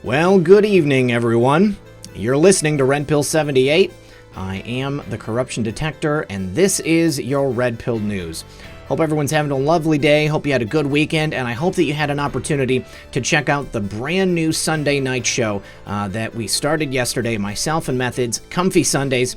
Well, good evening, everyone. You're listening to Red Pill 78. I am the Corruption Detector, and this is your Red Pill News. Hope everyone's having a lovely day, hope you had a good weekend, and I hope that you had an opportunity to check out the brand new Sunday night show that we started yesterday, myself and Methods, Comfy Sundays.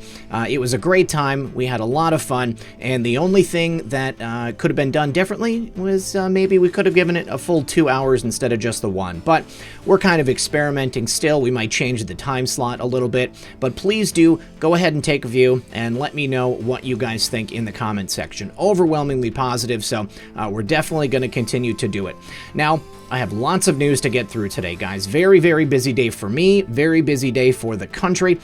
It was a great time, we had a lot of fun, and the only thing that could have been done differently was maybe we could have given it a full 2 hours instead of just the one. But we're kind of experimenting still, we might change the time slot a little bit, but please do go ahead and take a view and let me know what you guys think in the comment section. Overwhelmingly positive, so we're definitely going to continue to do it. Now, I have lots of news to get through today, guys. Very, very busy day for me, very busy day for the country.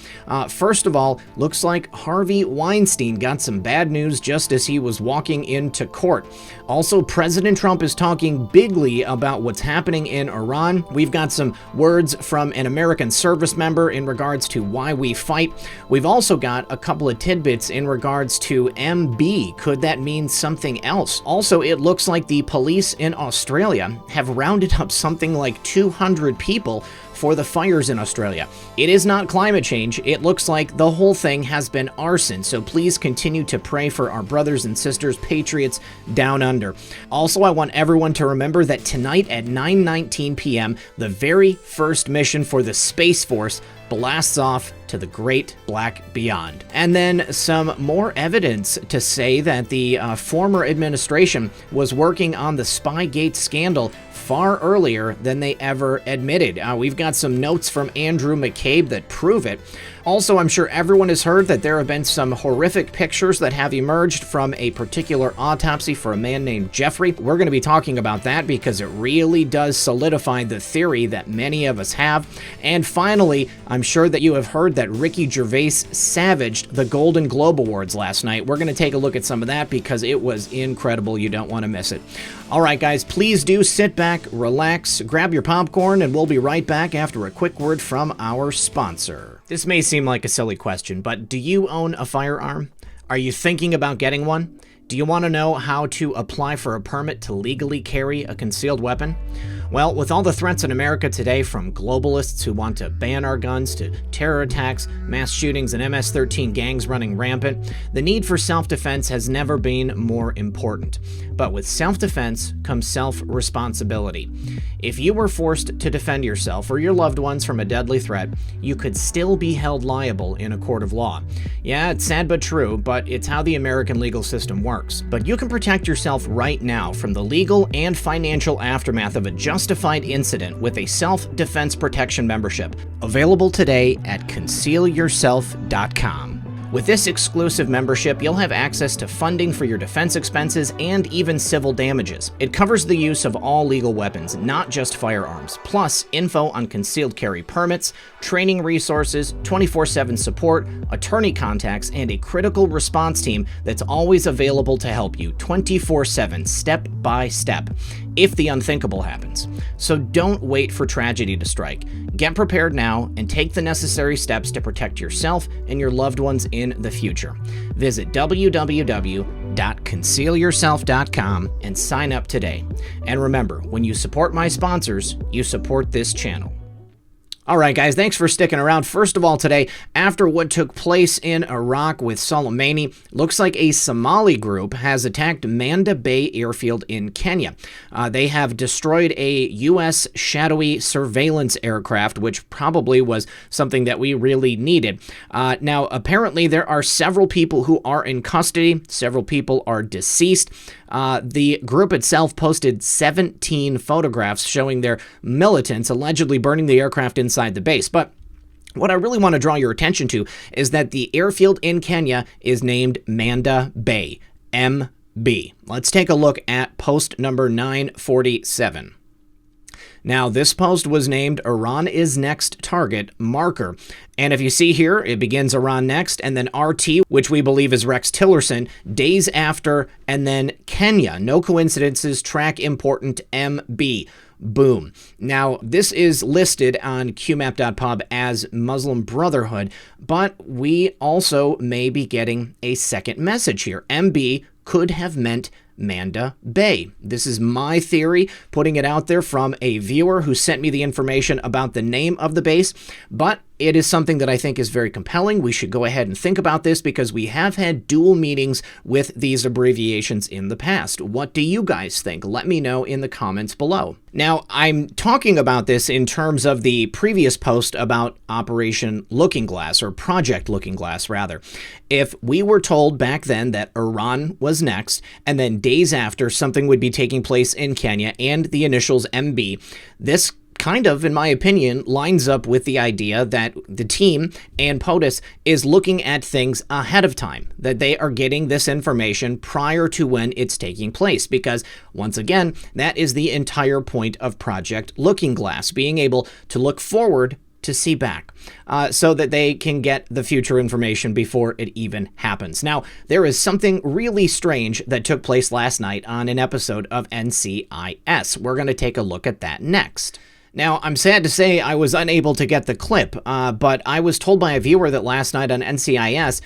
First of all, looks like Harvey Weinstein got some bad news just as he was walking into court. Also, President Trump is talking bigly about what's happening in Iran. We've got some words from an American service member in regards to why we fight. We've also got a couple of tidbits in regards to MB. Could that mean something else? Also, it looks like the police in Australia have rounded up something like 200 people for the fires in Australia. It is not climate change. It looks like the whole thing has been arson, so please continue to pray for our brothers and sisters, patriots down under. Also, I want everyone to remember that tonight at 9:19 p.m., the very first mission for the SpaceForce blasts off to the great black beyond. And then some more evidence to say that the former administration was working on the Spygate scandal far earlier than they ever admitted. We've got some notes from Andrew McCabe that prove it. Also, I'm sure everyone has heard that there have been some horrific pictures that have emerged from a particular autopsy for a man named Jeffrey. We're going to be talking about that because it really does solidify the theory that many of us have. And finally, I'm sure that you have heard that Ricky Gervais savaged the Golden Globe Awards last night. We're going to take a look at some of that because it was incredible. You don't want to miss it. All right, guys, please do sit back, relax, grab your popcorn, and we'll be right back after a quick word from our sponsor. This may seem like a silly question, but do you own a firearm? Are you thinking about getting one? Do you want to know how to apply for a permit to legally carry a concealed weapon? Well, with all the threats in America today, from globalists who want to ban our guns to terror attacks, mass shootings, and MS-13 gangs running rampant, the need for self-defense has never been more important. But with self-defense comes self-responsibility. If you were forced to defend yourself or your loved ones from a deadly threat, you could still be held liable in a court of law. Yeah, it's sad but true, but it's how the American legal system works. But you can protect yourself right now from the legal and financial aftermath of a justified incident with a self-defense protection membership, available today at concealyourself.com. With this exclusive membership, you'll have access to funding for your defense expenses and even civil damages. It covers the use of all legal weapons, not just firearms, plus info on concealed carry permits, training resources, 24/7 support, attorney contacts, and a critical response team that's always available to help you 24/7, step by step, if the unthinkable happens. So don't wait for tragedy to strike. Get prepared now and take the necessary steps to protect yourself and your loved ones in the future. Visit www.concealyourself.com and sign up today. And remember, when you support my sponsors, you support this channel. All right, guys, thanks for sticking around. First of all, today, after what took place in Iraq with Soleimani, looks like a Somali group has attacked Manda Bay airfield in Kenya. They have destroyed a U.S. shadowy surveillance aircraft, which probably was something that we really needed. Now, apparently, there are several people who are in custody. Several people are deceased. The group itself posted 17 photographs showing their militants allegedly burning the aircraft inside the base. But what I really want to draw your attention to is that the airfield in Kenya is named Manda Bay, MB. Let's take a look at post number 947. Now, this post was named Iran is Next Target Marker. And if you see here, it begins Iran Next, and then RT, which we believe is Rex Tillerson, days after, and then Kenya. No coincidences, track important MB. Boom. Now, this is listed on qmap.pub as Muslim Brotherhood, but we also may be getting a second message here. MB could have meant Manda Bay. This is my theory, putting it out there from a viewer who sent me the information about the name of the base, but it is something that I think is very compelling. We should go ahead and think about this because we have had dual meanings with these abbreviations in the past. What do you guys think? Let me know in the comments below. Now, I'm talking about this in terms of the previous post about Operation Looking Glass, or Project Looking Glass, rather. If we were told back then that Iran was next, and then days after something would be taking place in Kenya and the initials MB, this kind of, in my opinion, lines up with the idea that the team and POTUS is looking at things ahead of time, that they are getting this information prior to when it's taking place, because once again, that is the entire point of Project Looking Glass, being able to look forward to see back, so that they can get the future information before it even happens. Now, there is something really strange that took place last night on an episode of NCIS. We're going to take a look at that next. Now, I'm sad to say I was unable to get the clip, but I was told by a viewer that last night on NCIS,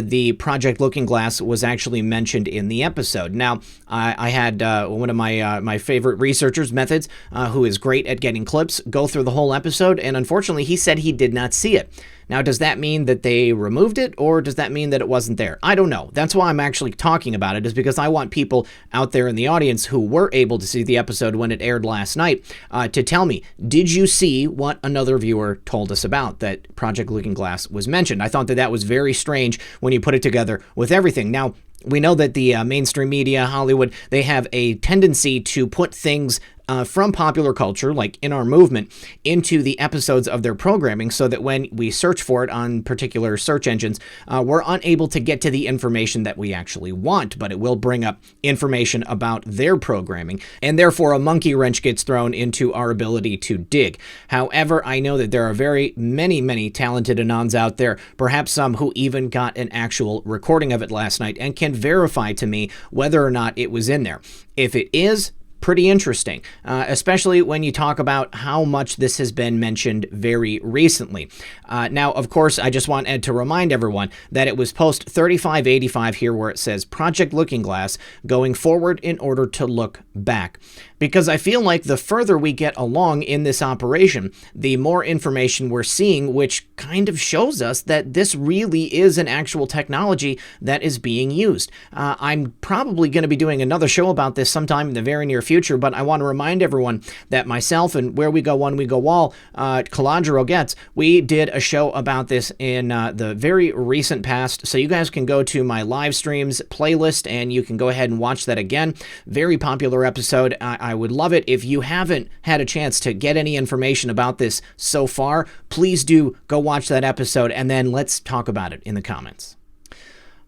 the Project Looking Glass was actually mentioned in the episode. Now, I had one of my favorite researchers, Methods, who is great at getting clips, go through the whole episode, and unfortunately, he said he did not see it. Now, does that mean that they removed it, or does that mean that it wasn't there? I don't know. That's why I'm actually talking about it, is because I want people out there in the audience who were able to see the episode when it aired last night to tell me, did you see what another viewer told us about, that Project Looking Glass was mentioned? I thought that that was very strange when you put it together with everything. Now, we know that the mainstream media, Hollywood, they have a tendency to put things from popular culture, like in our movement, into the episodes of their programming, so that when we search for it on particular search engines, we're unable to get to the information that we actually want, but it will bring up information about their programming, and therefore a monkey wrench gets thrown into our ability to dig. However, I know that there are very many talented Anons out there, perhaps some who even got an actual recording of it last night and can verify to me whether or not it was in there. If it is, pretty interesting, especially when you talk about how much this has been mentioned very recently. Now, of course, I just want Ed to remind everyone that it was post 3585 here where it says Project Looking Glass going forward in order to look back. Because I feel like the further we get along in this operation, the more information we're seeing, which kind of shows us that this really is an actual technology that is being used. I'm probably going to be doing another show about this sometime in the very near future, but I want to remind everyone that myself and Where We Go One, We Go All, Calandro Gets, we did a show about this in the very recent past, so you guys can go to my live streams playlist and you can go ahead and watch that again. Very popular episode. I would love it if you haven't had a chance to get any information about this so far. Please do go watch that episode, and then let's talk about it in the comments.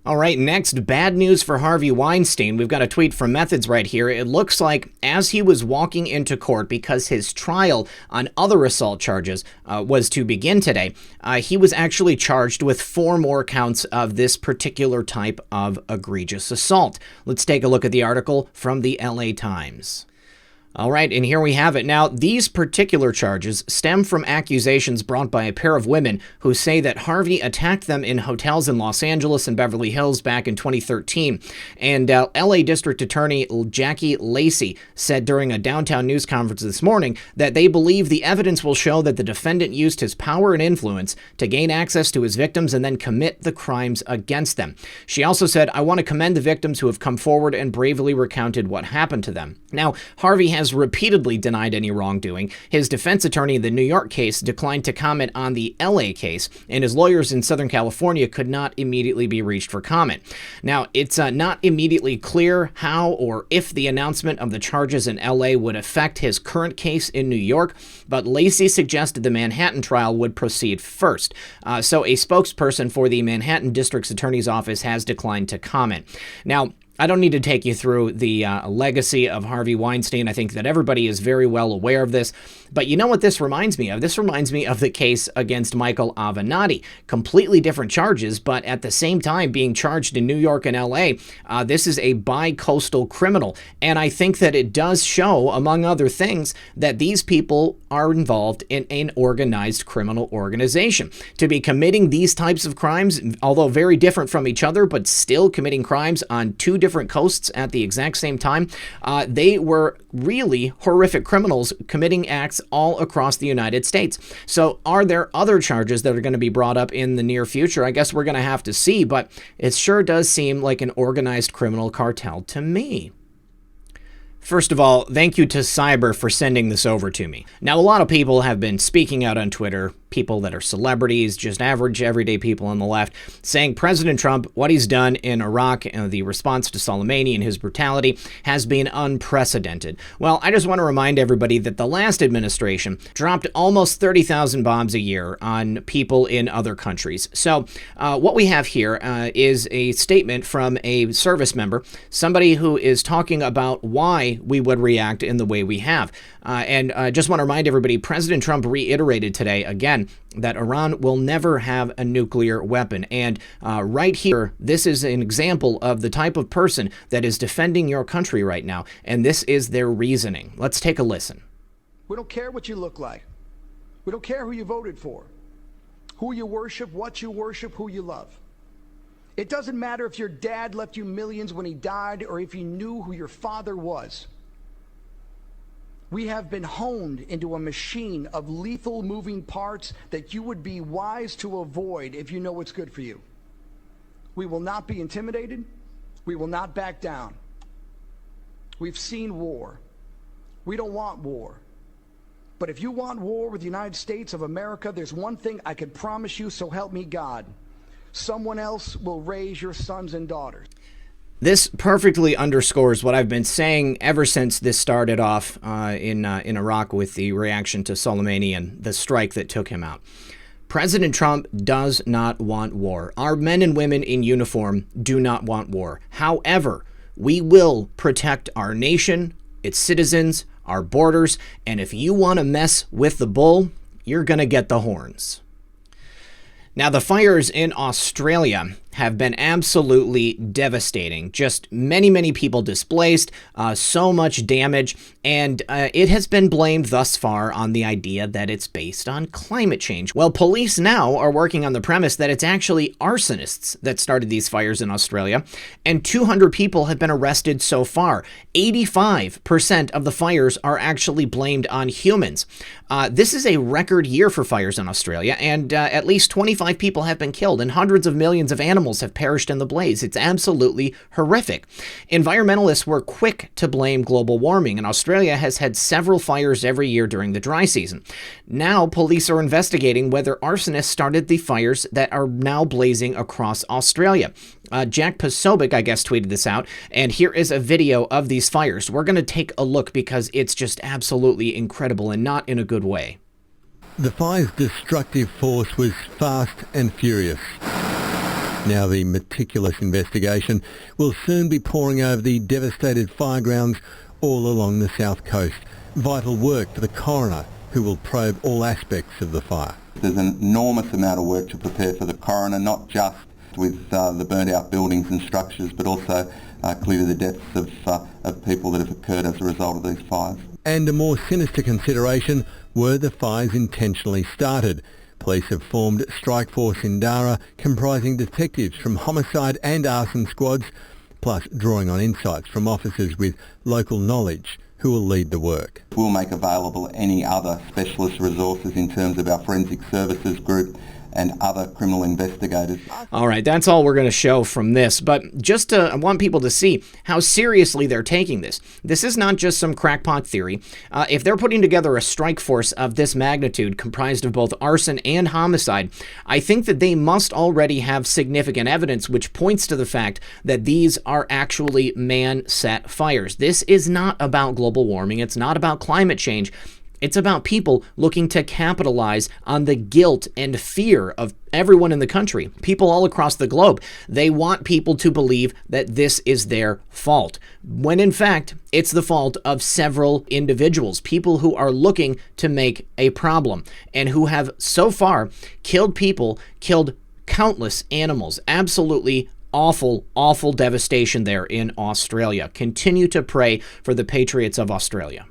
All right, next, bad news for Harvey Weinstein. We've got a tweet from Methods right here. It looks like as he was walking into court, because his trial on other assault charges was to begin today, he was actually charged with 4 more counts of this particular type of egregious assault. Let's take a look at the article from the LA Times. All right, and here we have it. Now, these particular charges stem from accusations brought by a pair of women who say that Harvey attacked them in hotels in Los Angeles and Beverly Hills back in 2013. And LA District Attorney Jackie Lacey said during a downtown news conference this morning that they believe the evidence will show that the defendant used his power and influence to gain access to his victims and then commit the crimes against them. She also said, "I want to commend the victims who have come forward and bravely recounted what happened to them." Now, Harvey has repeatedly denied any wrongdoing. His defense attorney in the New York case declined to comment on the LA case, and his lawyers in Southern California could not immediately be reached for comment. Now, it's not immediately clear how or if the announcement of the charges in LA would affect his current case in New York, but Lacey suggested the Manhattan trial would proceed first. So a spokesperson for the Manhattan District's Attorney's Office has declined to comment. Now, I don't need to take you through the legacy of Harvey Weinstein. I think that everybody is very well aware of this. But you know what this reminds me of? This reminds me of the case against Michael Avenatti. Completely different charges, but at the same time being charged in New York and LA. This is a bi-coastal criminal. And I think that it does show, among other things, that these people are involved in an organized criminal organization. To be committing these types of crimes, although very different from each other, but still committing crimes on 2 different coasts at the exact same time. They were really horrific criminals committing acts all across the United States. So are there other charges that are going to be brought up in the near future? I guess we're going to have to see, but it sure does seem like an organized criminal cartel to me. First of all, thank you to Cyber for sending this over to me. Now, a lot of people have been speaking out on Twitter, people that are celebrities, just average, everyday people on the left, saying President Trump, what he's done in Iraq and the response to Soleimani and his brutality has been unprecedented. Well, I just want to remind everybody that the last administration dropped almost 30,000 bombs a year on people in other countries. So what we have here is a statement from a service member, somebody who is talking about why we would react in the way we have. And I just want to remind everybody, President Trump reiterated today again that Iran will never have a nuclear weapon. And right here, this is an example of the type of person that is defending your country right now. And this is their reasoning. Let's take a listen. We don't care what you look like. We don't care who you voted for, who you worship, what you worship, who you love. It doesn't matter if your dad left you millions when he died or if you knew who your father was. We have been honed into a machine of lethal moving parts that you would be wise to avoid if you know what's good for you. We will not be intimidated. We will not back down. We've seen war. We don't want war. But if you want war with the United States of America, there's one thing I can promise you, so help me God. Someone else will raise your sons and daughters. This perfectly underscores what I've been saying ever since this started off in Iraq with the reaction to Soleimani and the strike that took him out. President Trump does not want war. Our men and women in uniform do not want war. However, we will protect our nation, its citizens, our borders, and if you want to mess with the bull, you're going to get the horns. Now, the fires in Australia have been absolutely devastating. Just many people displaced, so much damage, and it has been blamed thus far on the idea that it's based on climate change. Well, police now are working on the premise that it's actually arsonists that started these fires in Australia, and 200 people have been arrested so far. 85% of the fires are actually blamed on humans. This is a record year for fires in Australia, and at least 25 people have been killed, and hundreds of millions of animals have perished in the blaze. It's absolutely horrific. Environmentalists were quick to blame global warming, and Australia has had several fires every year during the dry season. Now, police are investigating whether arsonists started the fires that are now blazing across Australia. Zak Paine, I guess, tweeted this out, and here is a video of these fires. We're going to take a look because it's just absolutely incredible and not in a good way. The fire's destructive force was fast and furious. Now the meticulous investigation will soon be pouring over the devastated firegrounds all along the south coast. Vital work for the coroner, who will probe all aspects of the fire. There's an enormous amount of work to prepare for the coroner, not just with the burnt out buildings and structures, but also clearly the deaths of people that have occurred as a result of these fires. And a more sinister consideration, were the fires intentionally started? Police have formed SpaceForce in Dara, comprising detectives from homicide and arson squads, plus drawing on insights from officers with local knowledge who will lead the work. We'll make available any other specialist resources in terms of our forensic services group and other criminal investigators. All right, that's all we're going to show from this, but just I want people to see how seriously they're taking this. This is not just some crackpot theory. If they're putting together a strike force of this magnitude comprised of both arson and homicide, I think that they must already have significant evidence which points to the fact that these are actually man-set fires. This is not about global warming. It's not about climate change. It's about people looking to capitalize on the guilt and fear of everyone in the country, people all across the globe. They want people to believe that this is their fault, when in fact, it's the fault of several individuals, people who are looking to make a problem and who have so far killed people, killed countless animals. Absolutely awful devastation there in Australia. Continue to pray for the patriots of Australia.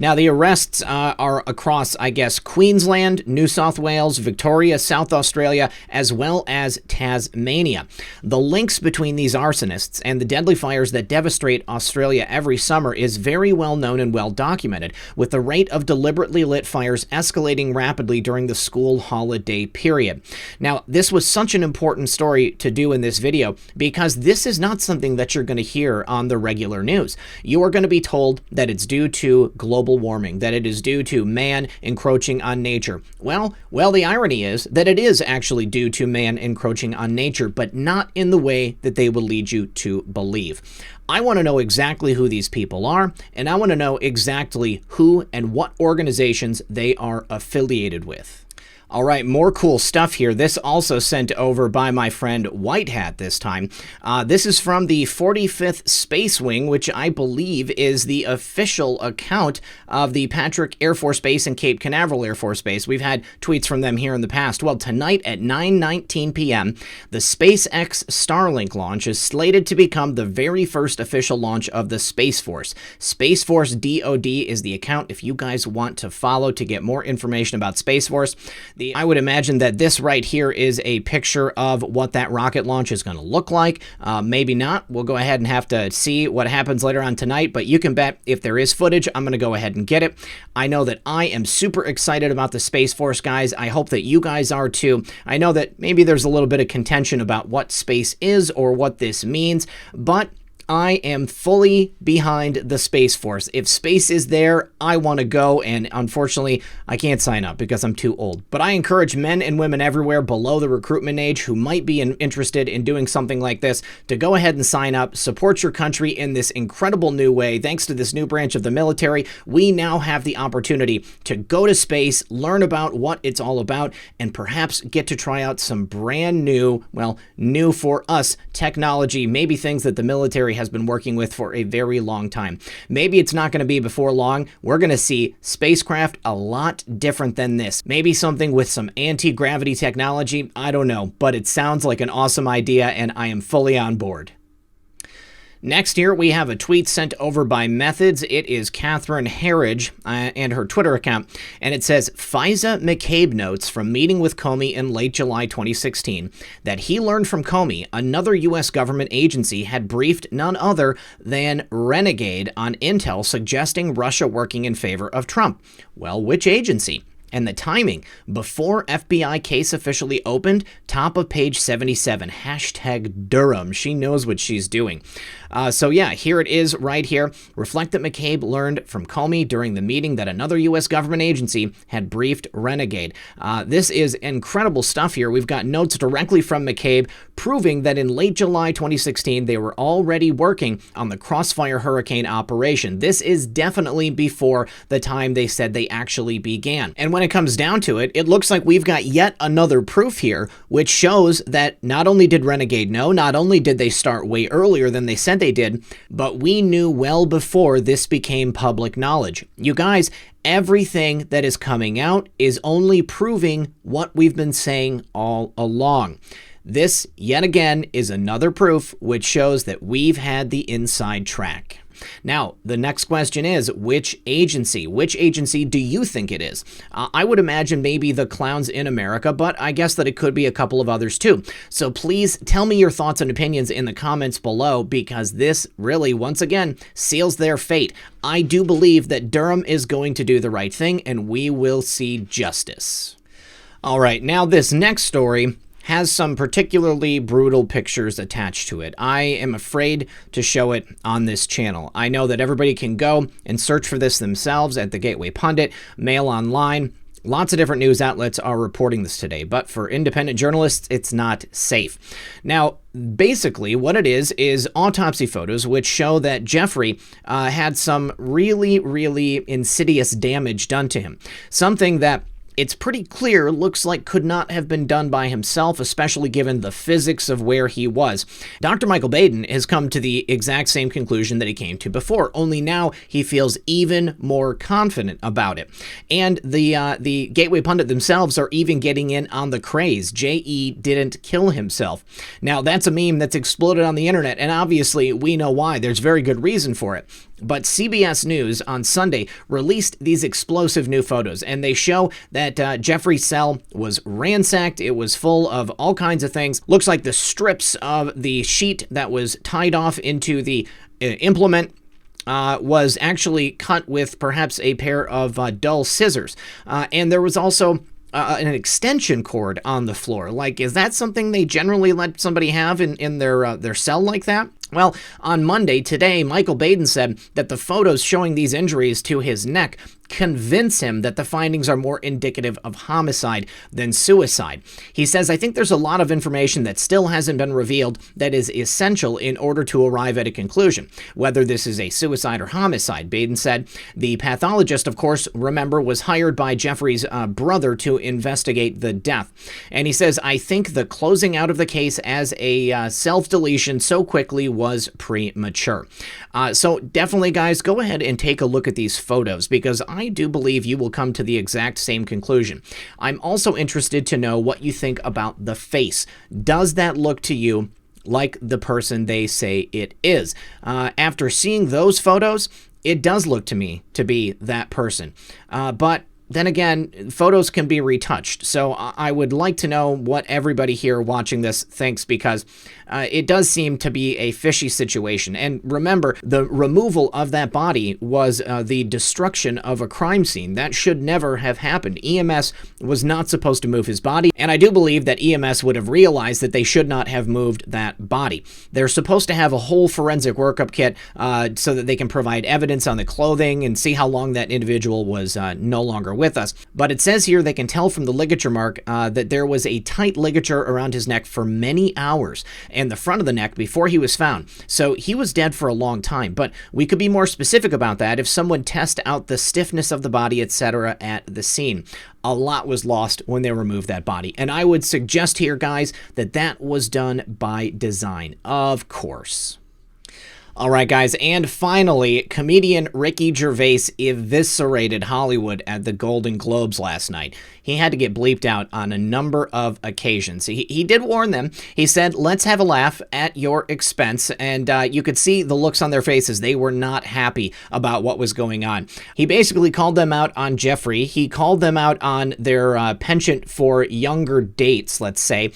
Now, the arrests are across, I guess, Queensland, New South Wales, Victoria, South Australia, as well as Tasmania. The links between these arsonists and the deadly fires that devastate Australia every summer is very well known and well documented, with the rate of deliberately lit fires escalating rapidly during the school holiday period. Now, this was such an important story to do in this video because this is not something that you're going to hear on the regular news. You are going to be told that it's due to global warming, that it is due to man encroaching on nature. Well, the irony is that it is actually due to man encroaching on nature, but not in the way that they will lead you to believe. I want to know exactly who these people are, and I want to know exactly who and what organizations they are affiliated with. All right, more cool stuff here. This also sent over by my friend White Hat this time. This is from the 45th Space Wing, which I believe is the official account of the Patrick Air Force Base and Cape Canaveral Air Force Base. We've had tweets from them here in the past. Well, tonight at 9:19 p.m., the SpaceX Starlink launch is slated to become the very first official launch of the SpaceForce. SpaceForce DOD is the account if you guys want to follow to get more information about SpaceForce. I would imagine that this right here is a picture of what that rocket launch is going to look like. Maybe not. We'll go ahead and have to see what happens later on tonight, but you can bet if there is footage, I'm going to go ahead and get it. I know that I am super excited about the Space Force, guys. I hope that you guys are too. I know that maybe there's a little bit of contention about what space is or what this means, but I am fully behind the Space Force. If space is there, I want to go, and unfortunately, I can't sign up because I'm too old. But I encourage men and women everywhere below the recruitment age who might be interested in doing something like this to go ahead and sign up, support your country in this incredible new way. Thanks to this new branch of the military, we now have the opportunity to go to space, learn about what it's all about, and perhaps get to try out some brand new, well, new for us, technology, maybe things that the military has been working with for a very long time. Maybe it's not going to be before long. We're going to see spacecraft a lot different than this. Maybe something with some anti-gravity technology. I don't know, but it sounds like an awesome idea, and I am fully on board. Next here, we have a tweet sent over by Methods. It is Catherine Harridge and her Twitter account, and it says, Faiza McCabe notes from meeting with Comey in late July 2016 that he learned from Comey another U.S. government agency had briefed none other than Renegade on intel suggesting Russia working in favor of Trump. Well, which agency? And the timing, before FBI case officially opened, top of page 77, hashtag Durham. She knows what she's doing. So yeah, here it is right here. Reflect that McCabe learned from Comey during the meeting that another U.S. government agency had briefed Renegade. This is incredible stuff here. We've got notes directly from McCabe proving that in late July 2016, they were already working on the Crossfire Hurricane operation. This is definitely before the time they said they actually began. And when it comes down to it, it looks like we've got yet another proof here, which shows that not only did Renegade know, not only did they start way earlier than they said they did, but we knew well before this became public knowledge. You guys, everything that is coming out is only proving what we've been saying all along. This, yet again, is another proof which shows that we've had the inside track. Now, the next question is, which agency? Which agency do you think it is? I would imagine maybe the clowns in America, but I guess that it could be a couple of others too. So please tell me your thoughts and opinions in the comments below, because this really, once again, seals their fate. I do believe that Durham is going to do the right thing, and we will see justice. All right, now this next story has some particularly brutal pictures attached to it. I am afraid to show it on this channel. I know that everybody can go and search for this themselves at the Gateway Pundit, Mail Online. Lots of different news outlets are reporting this today, but for independent journalists, it's not safe. Now, basically, what it is autopsy photos which show that Jeffrey had some really, really insidious damage done to him. Something that it's pretty clear looks like could not have been done by himself, especially given the physics of where he was. Dr. Michael Baden has come to the exact same conclusion that he came to before, only now he feels even more confident about it. And the Gateway Pundit themselves are even getting in on the craze. J.E. didn't kill himself. Now, that's a meme that's exploded on the internet, and obviously we know why. There's very good reason for it. But CBS News on Sunday released these explosive new photos, and they show that Jeffrey's cell was ransacked. It was full of all kinds of things. Looks like the strips of the sheet that was tied off into the implement was actually cut with perhaps a pair of dull scissors. And there was also an extension cord on the floor. Like, is that something they generally let somebody have in their cell like that? Well, on Monday, today, Michael Baden said that the photos showing these injuries to his neck convince him that the findings are more indicative of homicide than suicide. He says, I think there's a lot of information that still hasn't been revealed that is essential in order to arrive at a conclusion, whether this is a suicide or homicide. Baden said the pathologist, of course, remember, was hired by Jeffrey's brother to investigate the death. And he says, I think the closing out of the case as a self-deletion so quickly was premature. So definitely, guys, go ahead and take a look at these photos, because I do believe you will come to the exact same conclusion. I'm also interested to know what you think about the face. Does that look to you like the person they say it is? After seeing those photos, it does look to me to be that person. But then again, photos can be retouched. So I would like to know what everybody here watching this thinks, because it does seem to be a fishy situation. And remember, the removal of that body was the destruction of a crime scene. That should never have happened. EMS was not supposed to move his body, and I do believe that EMS would have realized that they should not have moved that body. They're supposed to have a whole forensic workup kit so that they can provide evidence on the clothing and see how long that individual was no longer with us. But it says here they can tell from the ligature mark that there was a tight ligature around his neck for many hours and the front of the neck before he was found. So he was dead for a long time. But we could be more specific about that if someone tests out the stiffness of the body, etc. at the scene. A lot was lost when they removed that body. And I would suggest here, guys, that that was done by design, of course. All right, guys, and finally, comedian Ricky Gervais eviscerated Hollywood at the Golden Globes last night. He had to get bleeped out on a number of occasions. He did warn them. He said, let's have a laugh at your expense, and you could see the looks on their faces. They were not happy about what was going on. He basically called them out on Jeffrey. He called them out on their penchant for younger dates, let's say.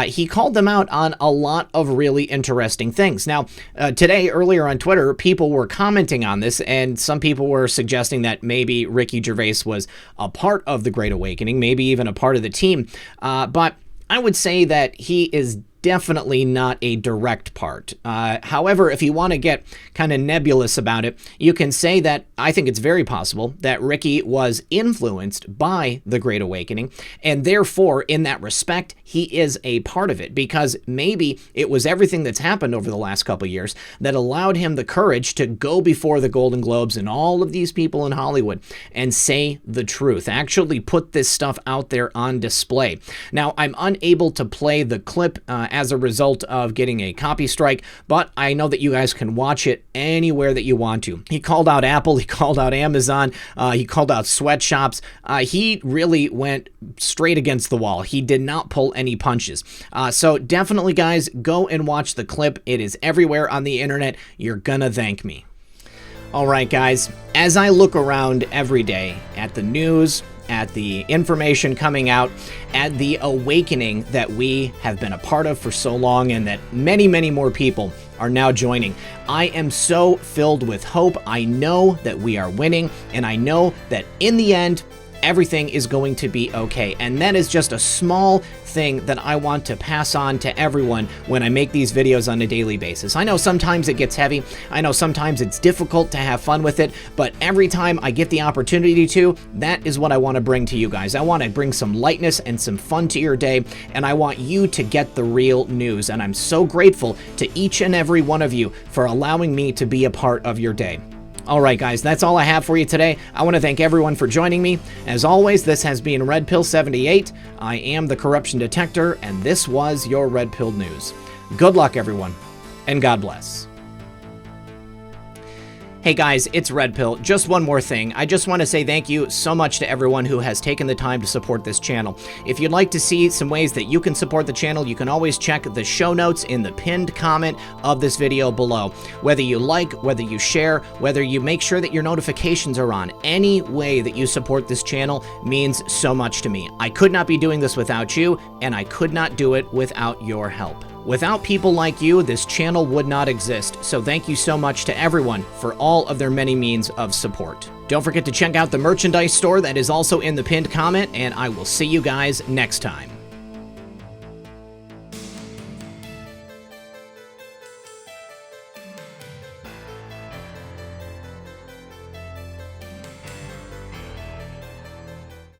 He called them out on a lot of really interesting things. Now, today, earlier on Twitter, people were commenting on this, and some people were suggesting that maybe Ricky Gervais was a part of the Great Awakening, maybe even a part of the team. But I would say that he is definitely not a direct part. However, if you want to get kind of nebulous about it, you can say that I think it's very possible that Ricky was influenced by the Great Awakening, and therefore, in that respect, he is a part of it, because maybe it was everything that's happened over the last couple of years that allowed him the courage to go before the Golden Globes and all of these people in Hollywood and say the truth, actually put this stuff out there on display. Now, I'm unable to play the clip as a result of getting a copy strike, but I know that you guys can watch it anywhere that you want to. He called out Apple, he called out Amazon, he called out sweatshops. He really went straight against the wall. He did not pull any punches. So definitely, guys, go and watch the clip. It is everywhere on the internet. You're gonna thank me. All right, guys, as I look around every day at the news, at the information coming out, at the awakening that we have been a part of for so long and that many, many more people are now joining, I am so filled with hope. I know that we are winning, and I know that in the end, everything is going to be okay. And that is just a small thing that I want to pass on to everyone when I make these videos on a daily basis. I know sometimes it gets heavy. I know sometimes it's difficult to have fun with it, but every time I get the opportunity to, that is what I want to bring to you guys. I want to bring some lightness and some fun to your day, and I want you to get the real news. And I'm so grateful to each and every one of you for allowing me to be a part of your day. All right, guys, that's all I have for you today. I want to thank everyone for joining me. As always, this has been Red Pill 78. I am the Corruption Detector, and this was your Red Pill News. Good luck, everyone, and God bless. Hey guys, it's Red Pill. Just one more thing. I just want to say thank you so much to everyone who has taken the time to support this channel. If you'd like to see some ways that you can support the channel, you can always check the show notes in the pinned comment of this video below. Whether you like, whether you share, whether you make sure that your notifications are on, any way that you support this channel means so much to me. I could not be doing this without you, and I could not do it without your help. Without people like you, this channel would not exist, so thank you so much to everyone for all of their many means of support. Don't forget to check out the merchandise store that is also in the pinned comment, and I will see you guys next time.